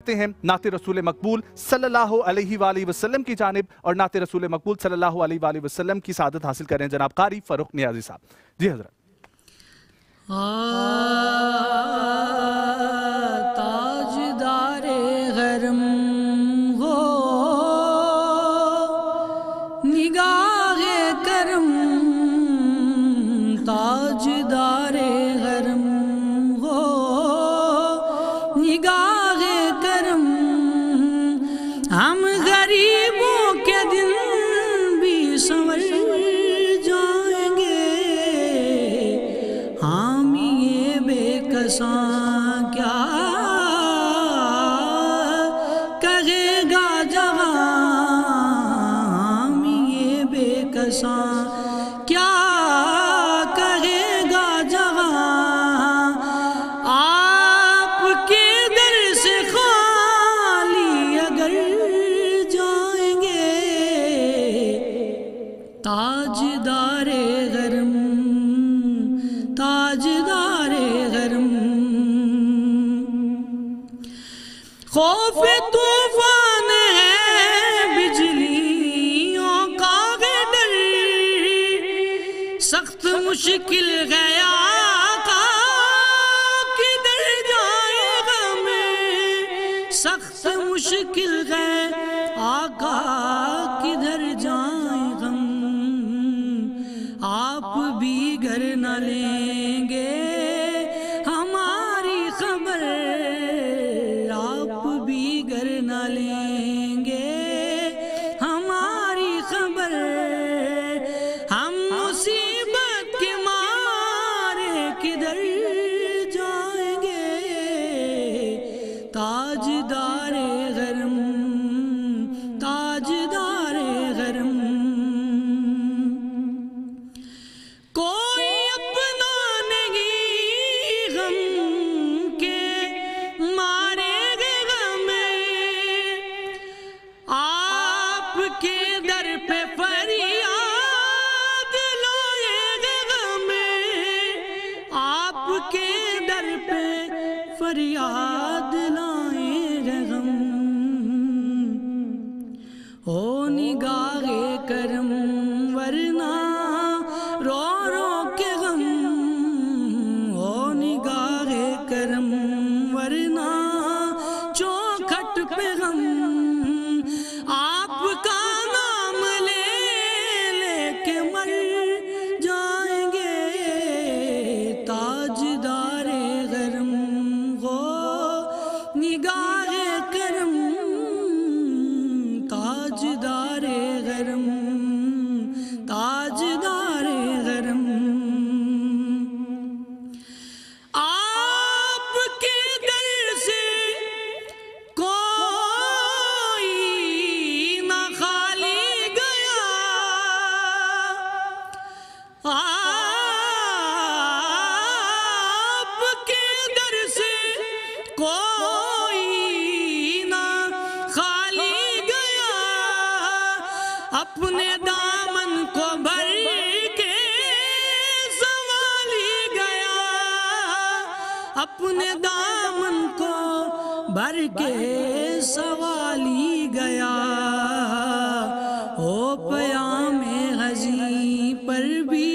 हैं नाते रसूल मकबूल सल्लल्लाहु अलैहि वसल्लम की जानिब और नाते रसूल मकबूल सल्लल्लाहु अलैहि वसल्लम की सादत हासिल करें जनाब कारी फरूख नियाजी साहब। जी हजरत। ताजदारे गरम हो निगाहे करम, ताजदारे गरम हो निगाहे करम, हम गरीबों के दिन भी संवर जाएंगे, हम ये बेकसां क्या कहेगा जहां, हम ये बेकसां क्या कहेगा जहां, आपके दर से खाली अगर जाएंगे, ताजदारे गरम ताजदारे गरम, खौफ तूफान है बिजलियों का डर, सख्त मुश्किल गया का किधर जाएगा मैं, सख्त मुश्किल गए आका किधर जाएगा, आप भी घर न लेंगे हमारी खबर, आप भी घर न लेंगे हमारी खबर, हम मुसीबत के मारे किधर जाएंगे, ताजदारे गरम ताजदारे गरम, कोई अपना नहीं गम के मारेगा हमें, आपके दर पे फरियाद लाएगा हमें, आपके दर पे फरियाद लाएगा हम, हो निगाहे करम वरना रो रो के गम, हो निगाहे करम वरना चौखट पे गम, आपका नाम ले लेके मर जाएंगे, ताजदारे गरम हो निगाहे करम, ताजदारे गरम ताजदारे गरम, आपके दर से कोई ना खाली गया, आपके दर से कोई ना खाली गया, अपने दामन को भर के संभाली गया, अपने दामन को भर के सवाली गया, हो पयामे हज़ी पर भी